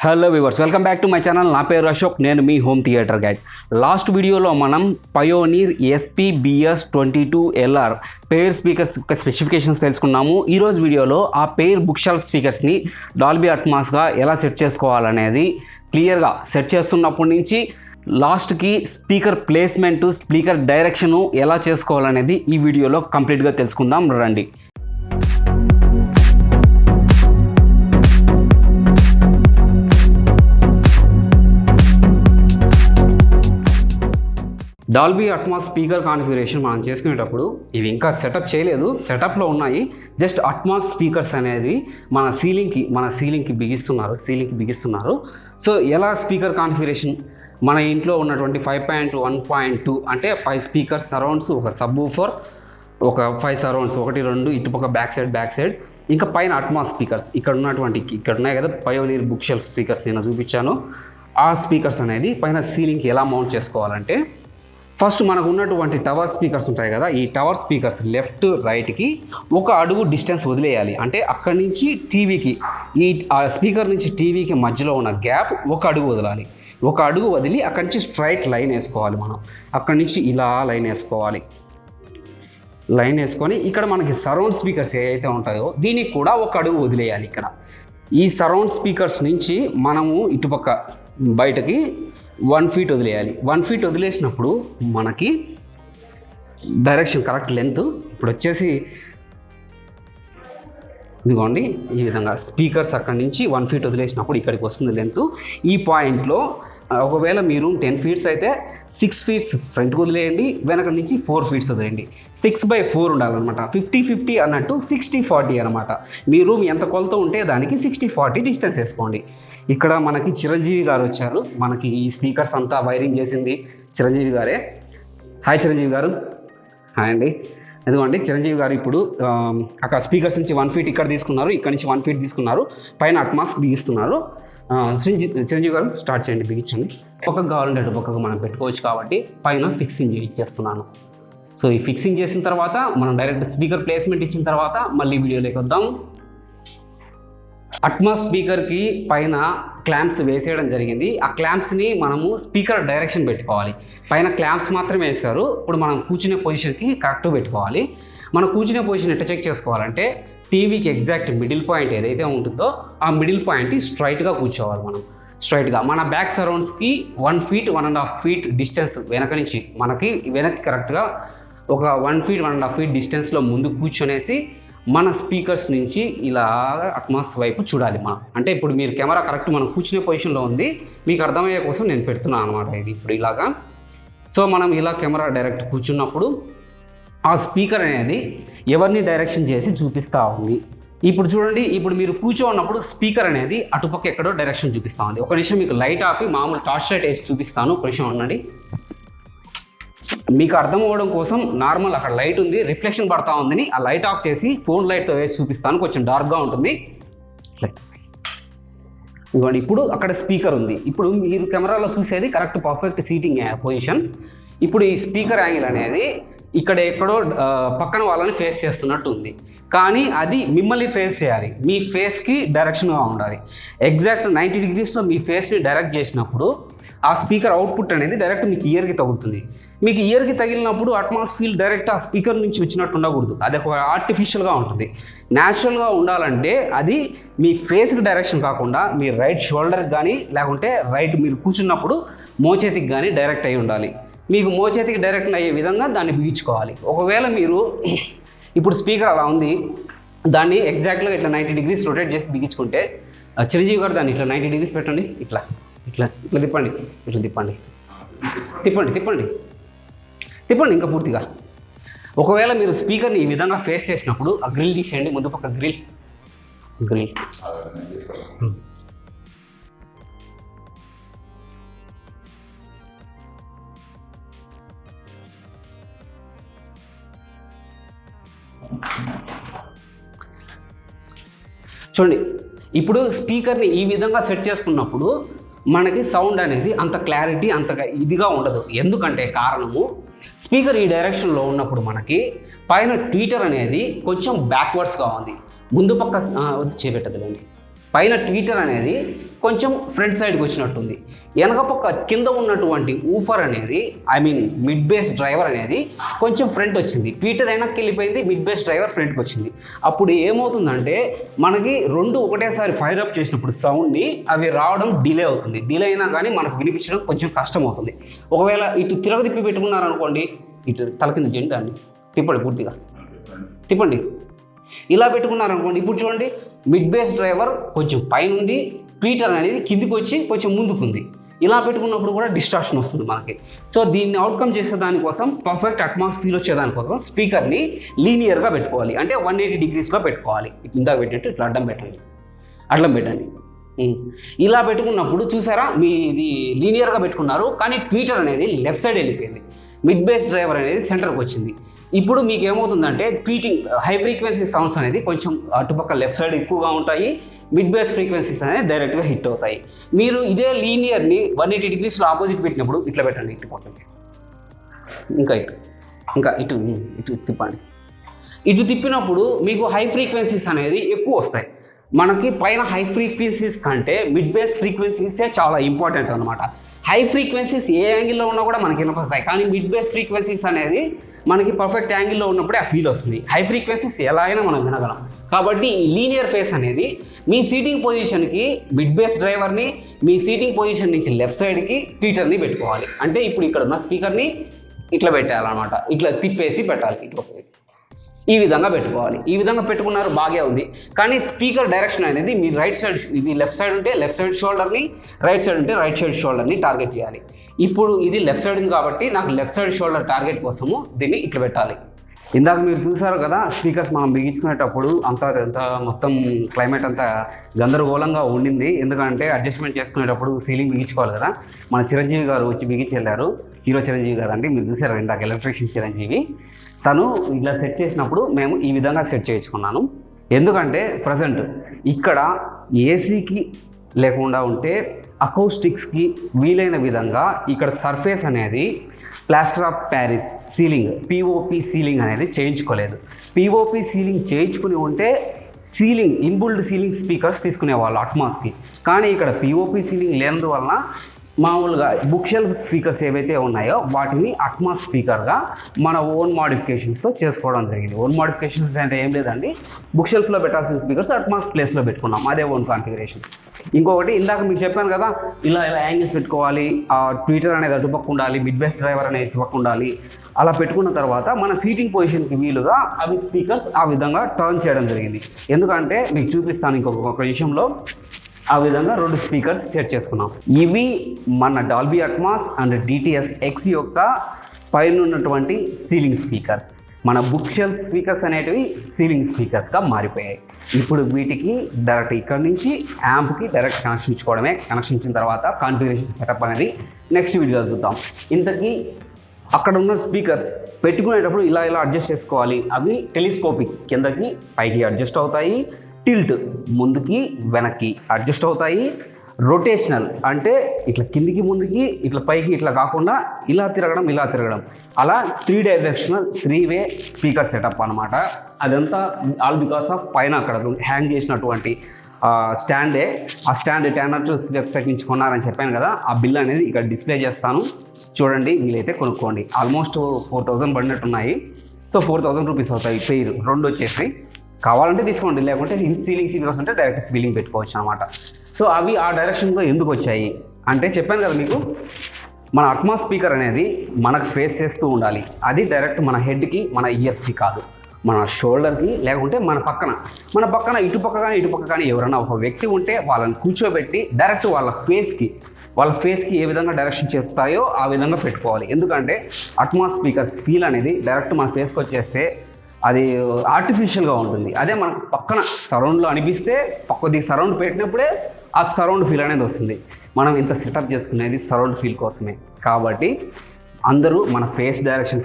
Hello viewers, welcome back to my channel. నా పేరు అశోక్, నేను మీ హోమ్ థియేటర్ గైడ్. లాస్ట్ వీడియోలో మనం పయోనీర్ SP-BS22LR పెయిర్ స్పీకర్స్ యొక్క స్పెసిఫికేషన్స్ తెలుసుకున్నాము. ఈరోజు వీడియోలో ఆ పెయిర్ బుక్ షెల్ఫ్ స్పీకర్స్ని డాల్బీ అట్మాస్గా ఎలా సెట్ చేసుకోవాలనేది క్లియర్గా సెట్ చేస్తున్నప్పటి నుంచి లాస్ట్కి స్పీకర్ ప్లేస్మెంటు, స్పీకర్ డైరెక్షను ఎలా చేసుకోవాలనేది ఈ వీడియోలో కంప్లీట్గా తెలుసుకుందాం రండి. డాల్బీ అట్మాస్ స్పీకర్ కాన్ఫిగరేషన్ మనం చేసుకునేటప్పుడు ఇవి ఇంకా సెటప్ చేయలేదు, సెటప్లో ఉన్నాయి. జస్ట్ అట్మాస్ స్పీకర్స్ అనేది మన సీలింగ్కి బిగిస్తున్నారు. సో ఎలా స్పీకర్ కాన్ఫిగరేషన్, మన ఇంట్లో ఉన్నటువంటి 5.1.2 అంటే 5 స్పీకర్ సరౌండ్స్, ఒక సబ్ ఊఫర్, ఒక 5 సరౌండ్స్, 1 2 ఇటుపక్క బ్యాక్ సైడ్, ఇంకా పైన అట్మాస్ స్పీకర్స్ ఇక్కడ ఉన్నాయి కదా, పయోనీర్ బుక్ షెల్ఫ్ స్పీకర్స్ నేను చూపించాను. ఆ స్పీకర్స్ అనేది పైన సీలింగ్కి ఎలా మౌంట్ చేసుకోవాలంటే, ఫస్ట్ మనకు ఉన్నటువంటి టవర్ స్పీకర్స్ ఉంటాయి కదా, ఈ టవర్ స్పీకర్స్ లెఫ్ట్ రైట్కి ఒక అడుగు డిస్టెన్స్ వదిలేయాలి. అంటే అక్కడి నుంచి టీవీకి, ఆ స్పీకర్ నుంచి టీవీకి మధ్యలో ఉన్న గ్యాప్ ఒక అడుగు వదలాలి. ఒక అడుగు వదిలి అక్కడి నుంచి స్ట్రైట్ లైన్ వేసుకోవాలి. మనం అక్కడి నుంచి ఇలా లైన్ వేసుకొని ఇక్కడ మనకి సరౌండ్ స్పీకర్స్ ఏవైతే ఉంటాయో దీనికి కూడా ఒక అడుగు వదిలేయాలి. ఇక్కడ ఈ సరౌండ్ స్పీకర్స్ నుంచి మనము ఇటుపక్క బయటకి 1 ఫీట్ వదిలేయాలి. 1 ఫీట్ వదిలేసినప్పుడు మనకి డైరెక్షన్ కరెక్ట్ లెంత్ ఇప్పుడు వచ్చేసి ఇదిగోండి, ఈ విధంగా స్పీకర్స్ అక్కడి నుంచి 1 ఫీట్ వదిలేసినప్పుడు ఇక్కడికి వస్తుంది లెంత్. ఈ పాయింట్లో ఒకవేళ మీరు 10 ఫీట్స్ అయితే 6 ఫీట్స్ ఫ్రంట్కి వదిలేయండి, వెనక నుంచి 4 ఫీట్స్ వదిలేయండి. 6/4 ఉండాలన్నమాట. 50-50 అన్నట్టు 60-40 అనమాట. మీ రూమ్ ఎంత కొలత ఉంటే దానికి 60-40 డిస్టెన్స్ వేసుకోండి. ఇక్కడ మనకి చిరంజీవి గారు వచ్చారు. మనకి ఈ స్పీకర్స్ అంతా వైరింగ్ చేసింది చిరంజీవి గారే. హాయ్ చిరంజీవి గారు. హాయ్ అండి. ఎందుకంటే చిరంజీవి గారు ఇప్పుడు అక్కడ స్పీకర్స్ నుంచి 1 ఫీట్ ఇక్కడ తీసుకున్నారు, ఇక్కడ నుంచి 1 ఫీట్ తీసుకున్నారు, పైన అట్మాస్ బిగిస్తున్నారు. చిరంజీవి గారు స్టార్ట్ చేయండి, బిగించండి. పక్కకు కావాలంటే అటు పక్కకు మనం పెట్టుకోవచ్చు కాబట్టి పైన ఫిక్సింగ్ ఇచ్చేస్తున్నాను. సో ఈ ఫిక్సింగ్ చేసిన తర్వాత మనం డైరెక్ట్ స్పీకర్ ప్లేస్మెంట్ ఇచ్చిన తర్వాత మళ్ళీ వీడియోలోకి వద్దాం. అట్మాస్ స్పీకర్కి పైన క్లాంప్స్ వేసేయడం జరిగింది. ఆ క్లాంప్స్ని మనము స్పీకర్ డైరెక్షన్ పెట్టుకోవాలి. పైన క్లాంప్స్ మాత్రమే వేస్తారు. ఇప్పుడు మనం కూర్చునే పొజిషన్కి కరెక్ట్గా పెట్టుకోవాలి. మనం కూర్చునే పొజిషన్ ఎట్లా చెక్ చేసుకోవాలంటే, టీవీకి ఎగ్జాక్ట్ మిడిల్ పాయింట్ ఏదైతే ఉంటుందో ఆ మిడిల్ పాయింట్ స్ట్రైట్గా కూర్చోవాలి. మనం స్ట్రైట్గా మన బ్యాక్ సరౌండ్స్కి 1 ఫీట్ 1.5 ఫీట్ డిస్టెన్స్ వెనక నుంచి మనకి వెనక్కి కరెక్ట్గా ఒక 1 ఫీట్ 1.5 ఫీట్ డిస్టెన్స్లో ముందు కూర్చొనేసి మన స్పీకర్స్ నుంచి ఇలా అట్మాస్ వైపు చూడాలి. అంటే ఇప్పుడు మీరు కెమెరా కరెక్ట్ మనం కూర్చునే పొజిషన్లో ఉంది, మీకు అర్థమయ్యే కోసం నేను పెడుతున్నాను అనమాట. ఇది ఇప్పుడు ఇలాగా. సో మనం ఇలా కెమెరా డైరెక్ట్ కూర్చున్నప్పుడు ఆ స్పీకర్ అనేది ఎవరిని డైరెక్షన్ చేసి చూపిస్తూ ఉంది. ఇప్పుడు చూడండి, ఇప్పుడు మీరు కూర్చోన్నప్పుడు స్పీకర్ అనేది అటుపక్క ఎక్కడో డైరెక్షన్ చూపిస్తూ ఉంది. ఒక నిమిషం మీకు లైట్ ఆపి మామూలు టార్చ్ లైట్ వేసి చూపిస్తాను. ఒక నిమిషం ఉండండి. మీకు అర్థం అవ్వడం కోసం నార్మల్ అక్కడ లైట్ ఉంది, రిఫ్లెక్షన్ పడతా ఉందని ఆ లైట్ ఆఫ్ చేసి ఫోన్ లైట్తో వేసి చూపిస్తాను. కొంచెం డార్క్గా ఉంటుంది. ఇవ్వండి, ఇప్పుడు అక్కడ స్పీకర్ ఉంది. ఇప్పుడు మీరు కెమెరాలో చూసేది కరెక్ట్ పర్ఫెక్ట్ సీటింగ్ పొజిషన్. ఇప్పుడు ఈ స్పీకర్ యాంగిల్ అనేది ఇక్కడ ఎక్కడో పక్కన వాళ్ళని ఫేస్ చేస్తున్నట్టు ఉంది, కానీ అది మిమ్మల్ని ఫేస్ చేయాలి. మీ ఫేస్కి డైరెక్షన్గా ఉండాలి. ఎగ్జాక్ట్ 90 డిగ్రీస్లో మీ ఫేస్ని డైరెక్ట్ చేసినప్పుడు ఆ స్పీకర్ అవుట్పుట్ అనేది డైరెక్ట్ మీకు ఇయర్కి తగులుతుంది. మీకు ఇయర్కి తగిలినప్పుడు అట్మాస్ఫియర్ డైరెక్ట్ ఆ స్పీకర్ నుంచి వచ్చినట్టు ఉండకూడదు. అది ఒక ఆర్టిఫిషియల్గా ఉంటుంది. న్యాచురల్గా ఉండాలంటే అది మీ ఫేస్కి డైరెక్షన్ కాకుండా మీ రైట్ షోల్డర్కి కానీ, లేకుంటే రైట్ మీరు కూర్చున్నప్పుడు మోచేతికి కానీ డైరెక్ట్ అయి ఉండాలి. మీకు మోచేతికి డైరెక్ట్ అయ్యే విధంగా దాన్ని బిగించుకోవాలి. ఒకవేళ మీరు ఇప్పుడు స్పీకర్ అలా ఉంది, దాన్ని ఎగ్జాక్ట్గా ఇట్లా 90 డిగ్రీస్ రొటేట్ చేసి బిగించుకుంటే, చిరంజీవి గారు దాన్ని ఇట్లా 90 డిగ్రీస్ పెట్టండి, ఇట్లా తిప్పండి, ఇంకా పూర్తిగా. ఒకవేళ మీరు స్పీకర్ని ఈ విధంగా ఫేస్ చేసినప్పుడు ఆ గ్రిల్ తీసేయండి, ముందు పక్క గ్రిల్. చూడండి, ఇప్పుడు స్పీకర్ని ఈ విధంగా సెట్ చేసుకున్నప్పుడు మనకి సౌండ్ అనేది అంత క్లారిటీ అంతగా ఇదిగా ఉండదు. ఎందుకంటే కారణము, స్పీకర్ ఈ డైరెక్షన్లో ఉన్నప్పుడు మనకి పైన ట్వీటర్ అనేది కొంచెం బ్యాక్వర్డ్స్గా ఉంది. ముందు పక్క చేపెట్టదులేండి. పైన ట్వీటర్ అనేది కొంచెం ఫ్రంట్ సైడ్కి వచ్చినట్టుంది. వెనక పక్క కింద ఉన్నటువంటి ఊఫర్ అనేది మిడ్ బేస్ డ్రైవర్ అనేది కొంచెం ఫ్రంట్ వచ్చింది. ట్వీటర్ వెనక్కి వెళ్ళిపోయింది, మిడ్ బేస్ డ్రైవర్ ఫ్రంట్కి వచ్చింది. అప్పుడు ఏమవుతుందంటే మనకి రెండు ఒకటేసారి ఫైర్ అప్ చేసినప్పుడు సౌండ్ని అవి రావడం డిలే అవుతుంది. డిలే అయినా కానీ మనకు వినిపించడం కొంచెం కష్టం అవుతుంది. ఒకవేళ ఇటు తిరగదిప్పి పెట్టుకున్నారనుకోండి, ఇటు తల కింద చేయండి, దాన్ని తిప్పండి, పూర్తిగా తిప్పండి. ఇలా పెట్టుకున్నారనుకోండి, ఇప్పుడు చూడండి మిడ్ బేస్ డ్రైవర్ కొంచెం పైన ఉంది, ట్వీటర్ అనేది కిందికి వచ్చి కొంచెం ముందుకుంది. ఇలా పెట్టుకున్నప్పుడు కూడా డిస్టార్షన్ వస్తుంది మనకి. సో దీన్ని అవుట్కమ్ చేసే దానికోసం, పర్ఫెక్ట్ అట్మాస్ ఫీల్ వచ్చే దానికోసం స్పీకర్ని లీనియర్గా పెట్టుకోవాలి. అంటే 180 degreesలో పెట్టుకోవాలి. ఇందాక పెట్టినట్టు ఇట్లా అడ్డం పెట్టండి. ఇలా పెట్టుకున్నప్పుడు చూసారా, మీది లీనియర్గా పెట్టుకున్నారు, కానీ ట్వీటర్ అనేది లెఫ్ట్ సైడ్ వెళ్ళిపోయింది, మిడ్ బేస్ డ్రైవర్ అనేది సెంటర్కి వచ్చింది. ఇప్పుడు మీకు ఏమవుతుందంటే ట్వీటింగ్ హై ఫ్రీక్వెన్సీ సౌండ్స్ అనేది కొంచెం అటుపక్క లెఫ్ట్ సైడ్ ఎక్కువగా ఉంటాయి, మిడ్ బేస్ ఫ్రీక్వెన్సీస్ అనేది డైరెక్ట్గా హిట్ అవుతాయి. మీరు ఇదే లీనియర్ని 180 degreesలో ఆపోజిట్ పెట్టినప్పుడు ఇట్లా పెట్టండి, ఇటు పోతుంది, ఇంకా ఇటు తిప్పండి. ఇటు తిప్పినప్పుడు మీకు హై ఫ్రీక్వెన్సీస్ అనేది ఎక్కువ వస్తాయి. మనకి పైన హై ఫ్రీక్వెన్సీస్ కంటే మిడ్ బేస్ ఫ్రీక్వెన్సీసే చాలా ఇంపార్టెంట్ అనమాట. హై ఫ్రీక్వెన్సీస్ ఏ యాంగిల్లో ఉన్నా కూడా మనకి వినిపిస్తాయి, కానీ మిడ్ బేస్ ఫ్రీక్వెన్సీస్ అనేది మనకి పర్ఫెక్ట్ యాంగిల్లో ఉన్నప్పుడే ఆ ఫీల్ వస్తుంది. హై ఫ్రీక్వెన్సీస్ ఎలా అయినా మనం వినగలం. కాబట్టి లీనియర్ ఫేస్ అనేది మీ సీటింగ్ పొజిషన్కి మిడ్ బేస్ డ్రైవర్ని, మీ సీటింగ్ పొజిషన్ నుంచి లెఫ్ట్ సైడ్కి ట్వీటర్ని పెట్టుకోవాలి. అంటే ఇప్పుడు ఇక్కడ ఉన్న స్పీకర్ని ఇట్లా పెట్టాలన్నమాట, ఇట్లా తిప్పేసి పెట్టాలి, ఇట్లా ఈ విధంగా పెట్టుకోవాలి. ఈ విధంగా పెట్టుకున్నారు, బాగా ఉంది. కానీ స్పీకర్ డైరెక్షన్ అనేది మీ రైట్ సైడ్, ఇది లెఫ్ట్ సైడ్ ఉంటే లెఫ్ట్ సైడ్ షోల్డర్ని, రైట్ సైడ్ ఉంటే రైట్ సైడ్ షోల్డర్ని టార్గెట్ చేయాలి. ఇప్పుడు ఇది లెఫ్ట్ సైడ్ ఉంది కాబట్టి నాకు లెఫ్ట్ సైడ్ షోల్డర్ టార్గెట్ కోసము దీన్ని ఇట్లా పెట్టాలి. ఇందాక మీరు చూసారు కదా, స్పీకర్స్ మనం బిగించుకునేటప్పుడు అంతా మొత్తం క్లైమేట్ అంతా గందరగోళంగా ఉండింది. ఎందుకంటే అడ్జస్ట్మెంట్ చేసుకునేటప్పుడు సీలింగ్ బిగించుకోవాలి కదా. మన చిరంజీవి గారు వచ్చి బిగించి వెళ్ళారు, హీరో చిరంజీవి గారు అండి, మీరు చూసారు ఇందాక ఎలక్ట్రీషియన్ చిరంజీవి. తను ఇలా సెట్ చేసినప్పుడు మేము ఈ విధంగా సెట్ చేయించుకున్నాను. ఎందుకంటే ప్రజెంట్ ఇక్కడ ఏసీకి లేకుండా ఉంటే అకౌస్టిక్స్కి వీలైన విధంగా ఇక్కడ సర్ఫేస్ అనేది plaster of Paris ceiling, POP ceiling అనేది చేయించుకోలేదు. పిఓపి సీలింగ్ చేయించుకుని ఉంటే సీలింగ్, ఇన్బుల్డ్ సీలింగ్ స్పీకర్స్ తీసుకునేవాళ్ళు అట్మాస్కి. కానీ ఇక్కడ పిఓపి సీలింగ్ లేనందువలన మామూలుగా బుక్ షెల్ఫ్ స్పీకర్స్ ఏవైతే ఉన్నాయో వాటిని అట్మాస్ స్పీకర్గా మన ఓన్ మోడిఫికేషన్స్తో చేసుకోవడం జరిగింది. ఓన్ మోడిఫికేషన్స్ అంటే ఏం లేదండి, బుక్ షెల్ఫ్లో పెట్టాల్సిన స్పీకర్స్ అట్మాస్ ప్లేస్లో పెట్టుకున్నాం, అదే ఓన్ కాన్ఫిగరేషన్. ఇంకొకటి ఇందాక మీకు చెప్పాను కదా, ఇలా యాంగిల్స్ పెట్టుకోవాలి, ఆ ట్వీటర్ అనేది అటుపక్క ఉండాలి, మిడ్ బేస్ డ్రైవర్ అనేది ఇటుపక్క ఉండాలి. అలా పెట్టుకున్న తర్వాత మన సీటింగ్ పొజిషన్కి వీలుగా అవి స్పీకర్స్ ఆ విధంగా టర్న్ చేయడం జరిగింది. ఎందుకంటే మీకు చూపిస్తాను ఇంకొక విషయంలో. ఆ విధంగా 2 స్పీకర్స్ సెట్ చేసుకున్నాం. ఇవి మన Dolby Atmos and DTS X యొక్క పైన ఉన్నటువంటి సీలింగ్ స్పీకర్స్. మన బుక్ షెల్ఫ్ స్పీకర్స్ అనేటివి సీలింగ్ స్పీకర్స్గా మారిపోయాయి. ఇప్పుడు వీటికి డైరెక్ట్ ఇక్కడ నుంచి యాంప్కి డైరెక్ట్ కనెక్షన్ ఇచ్చుకోవడమే. కనెక్షన్ ఇచ్చిన తర్వాత కాన్ఫిగరేషన్ సెటప్ అనేది నెక్స్ట్ వీడియోలో చూద్దాం. ఇంతకీ అక్కడ ఉన్న స్పీకర్స్ పెట్టుకునేటప్పుడు ఇలా అడ్జస్ట్ చేసుకోవాలి. అవి టెలిస్కోపిక్, కిందకి పైకి అడ్జస్ట్ అవుతాయి, టిల్ట్ ముందుకి వెనక్కి అడ్జస్ట్ అవుతాయి, రొటేషనల్ అంటే ఇట్లా కిందికి ముందుకి, ఇట్లా పైకి, ఇట్లా కాకుండా ఇలా తిరగడం, అలా 3 డైరెక్షనల్ 3 వే స్పీకర్ సెటప్ అనమాట. అదంతా ఆల్ బికాస్ ఆఫ్ పైన అక్కడ హ్యాంగ్ చేసినటువంటి స్టాండే. ఆ స్టాండ్ టెనర్స్ వెబ్సైట్ నుంచి కొన్నారని చెప్పాను కదా, ఆ బిల్ అనేది ఇక్కడ డిస్ప్లే చేస్తాను, చూడండి, వీలైతే కొనుక్కోండి. ఆల్మోస్ట్ 4000 పడినట్టు ఉన్నాయి. సో 4000 రూపీస్ అవుతాయి పెయిర్, 2 వచ్చేసి. కావాలంటే తీసుకోండి, లేకుంటే సీలింగ్ స్పీకర్స్ అంటే డైరెక్ట్ సీలింగ్ పెట్టుకోవచ్చు అనమాట. సో అవి ఆ డైరెక్షన్లో ఎందుకు వచ్చాయి అంటే చెప్పాను కదా మీకు, మన అట్మాస్ స్పీకర్ అనేది మనకు ఫేస్ చేస్తూ ఉండాలి. అది డైరెక్ట్ మన హెడ్కి, మన ఇయర్స్కి కాదు, మన షోల్డర్కి, లేకుంటే మన పక్కన ఇటుపక్క కానీ ఎవరైనా ఒక వ్యక్తి ఉంటే వాళ్ళని కూర్చోబెట్టి డైరెక్ట్ వాళ్ళ ఫేస్కి ఏ విధంగా డైరెక్షన్ చేస్తాయో ఆ విధంగా పెట్టుకోవాలి. ఎందుకంటే అట్మాస్ స్పీకర్స్ ఫీల్ అనేది డైరెక్ట్ మన ఫేస్కి వచ్చేస్తే అది ఆర్టిఫిషియల్గా ఉంటుంది. అదే మనకు పక్కన సరౌండ్లో అనిపిస్తే కొద్దిగా సరౌండ్ పెట్టినప్పుడే ఆ సరౌండ్ ఫీల్ అనేది వస్తుంది. మనం ఇంత సెటప్ చేసుకునేది సరౌండ్ ఫీల్ కోసమే. కాబట్టి అందరూ మన ఫేస్ డైరెక్షన్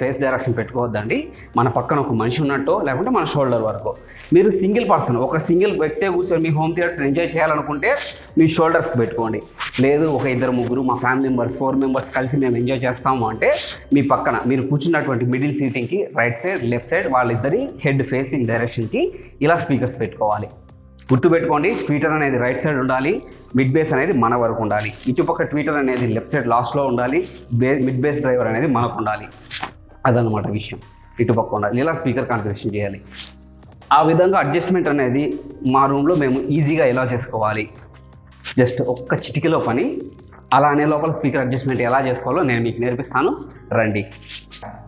పెట్టుకోవద్దండి. మన పక్కన ఒక మనిషి ఉన్నట్టు, లేకుంటే మన షోల్డర్ వరకు. మీరు సింగిల్ పర్సన్, ఒక సింగిల్ వ్యక్తే కూర్చొని మీ హోమ్ థియేటర్ ఎంజాయ్ చేయాలనుకుంటే మీ షోల్డర్స్కి పెట్టుకోండి. లేదు ఒక 2-3 మా ఫ్యామిలీ మెంబర్స్ 4 మెంబర్స్ కలిసి మేము ఎంజాయ్ చేస్తాము అంటే మీ పక్కన మీరు కూర్చున్నటువంటి మిడిల్ సీటింగ్కి రైట్ సైడ్, లెఫ్ట్ సైడ్ వాళ్ళిద్దరి హెడ్ ఫేసింగ్ డైరెక్షన్కి ఇలా స్పీకర్స్ పెట్టుకోవాలి. గుర్తుపెట్టుకోండి, ట్వీటర్ అనేది రైట్ సైడ్ ఉండాలి, మిడ్ బేస్ అనేది మన వరకు ఉండాలి. ఇటుపక్క ట్వీటర్ అనేది లెఫ్ట్ సైడ్ లాస్ట్లో ఉండాలి, మిడ్ బేస్ డ్రైవర్ అనేది మనకు ఉండాలి. అదనమాట విషయం. ఇటుపక్క ఉండాలి. ఇలా స్పీకర్ కాన్ఫిగరేషన్ చేయాలి. ఆ విధంగా అడ్జస్ట్మెంట్ అనేది మా రూమ్లో మేము ఈజీగా ఎలా చేసుకోవాలి, జస్ట్ ఒక్క చిటికలో పని. అలానే లోపల స్పీకర్ అడ్జస్ట్మెంట్ ఎలా చేసుకోవాలో నేను మీకు నేర్పిస్తాను, రండి.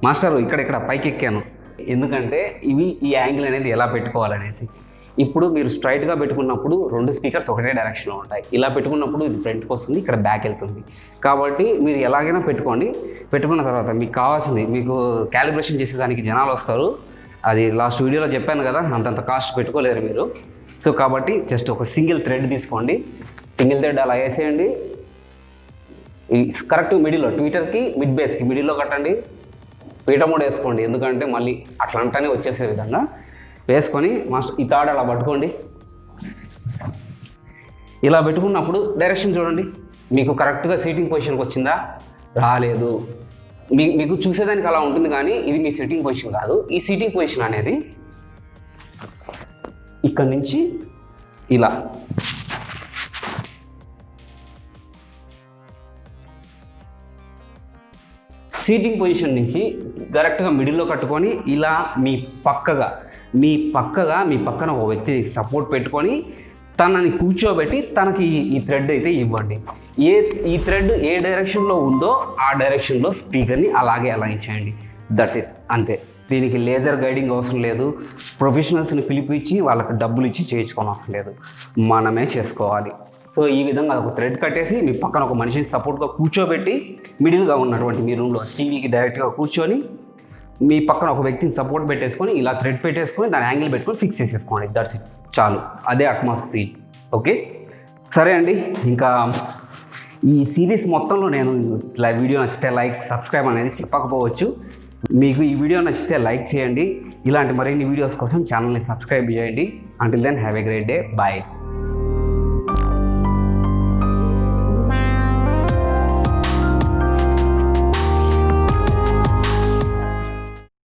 మాస్టర్ ఇక్కడ పైకి ఎక్కాను, ఎందుకంటే ఈ యాంగిల్ అనేది ఎలా పెట్టుకోవాలనేసి. ఇప్పుడు మీరు స్ట్రైట్గా పెట్టుకున్నప్పుడు 2 స్పీకర్స్ ఒకటే డైరెక్షన్లో ఉంటాయి. ఇలా పెట్టుకున్నప్పుడు ఇది ఫ్రంట్కి వస్తుంది, ఇక్కడ బ్యాక్ వెళ్తుంది. కాబట్టి మీరు ఎలాగైనా పెట్టుకోండి. పెట్టుకున్న తర్వాత మీకు కావాల్సింది, మీకు క్యాలిబ్రేషన్ చేసేదానికి జనాలు వస్తారు. అది లాస్ట్ వీడియోలో చెప్పాను కదా, అంతంత కాస్ట్ పెట్టుకోలేరు మీరు. సో కాబట్టి జస్ట్ ఒక సింగిల్ థ్రెడ్ తీసుకోండి. సింగిల్ థ్రెడ్ అలా వేసేయండి. కరెక్ట్ మిడిల్లో, ట్విటర్కి మిడ్ బేస్కి మిడిల్లో కట్టండి. పీట మోడ్ వేసుకోండి, ఎందుకంటే మళ్ళీ అట్లా అంటానే వచ్చేసే విధంగా వేసుకొని మాస్టర్ ఈ తాడు అలా పట్టుకోండి. ఇలా పెట్టుకున్నప్పుడు డైరెక్షన్ చూడండి, మీకు కరెక్ట్గా సీటింగ్ పొజిషన్కి వచ్చిందా, రాలేదు. మీకు చూసేదానికి అలా ఉంటుంది, కానీ ఇది మీ సీటింగ్ పొజిషన్ కాదు. ఈ సీటింగ్ పొజిషన్ అనేది ఇక్కడ నుంచి ఇలా సీటింగ్ పొజిషన్ నుంచి కరెక్ట్గా మిడిల్లో కట్టుకొని ఇలా మీ పక్కన ఒక వ్యక్తి సపోర్ట్ పెట్టుకొని తనని కూర్చోబెట్టి తనకి ఈ థ్రెడ్ అయితే ఇవ్వండి. ఈ థ్రెడ్ ఏ డైరెక్షన్లో ఉందో ఆ డైరెక్షన్లో స్పీకర్ని అలాగే అలైన్ చేయండి. దట్స్ ఇట్, అంతే. దీనికి లేజర్ గైడింగ్ అవసరం లేదు, ప్రొఫెషనల్స్ని పిలిపించి వాళ్ళకి డబ్బులు ఇచ్చి చేయించుకోని అవసరం లేదు, మనమే చేసుకోవాలి. సో ఈ విధంగా ఒక థ్రెడ్ కట్టేసి మీ పక్కన ఒక మనిషిని సపోర్ట్గా కూర్చోబెట్టి మిడిల్గా ఉన్నటువంటి మీ రూమ్లో టీవీకి డైరెక్ట్గా కూర్చొని మీ పక్కన ఒక వ్యక్తిని సపోర్ట్ పెట్టేసుకొని ఇలా థ్రెడ్ పెట్టేసుకొని దాని యాంగిల్ పెట్టుకొని ఫిక్స్ చేసేసుకోండి. దట్స్ ఇట్, చాలు. అదే అట్మాస్ సీట్. ఓకే, సరే అండి. ఇంకా ఈ సిరీస్ మొత్తంలో నేను వీడియో నచ్చితే లైక్, సబ్స్క్రైబ్ అనేది చెప్పకపోవచ్చు. మీకు ఈ వీడియో నచ్చితే లైక్ చేయండి. ఇలాంటి మరిన్ని వీడియోస్ కోసం ఛానల్ని సబ్స్క్రైబ్ చేయండి. Until then have a great day. Bye.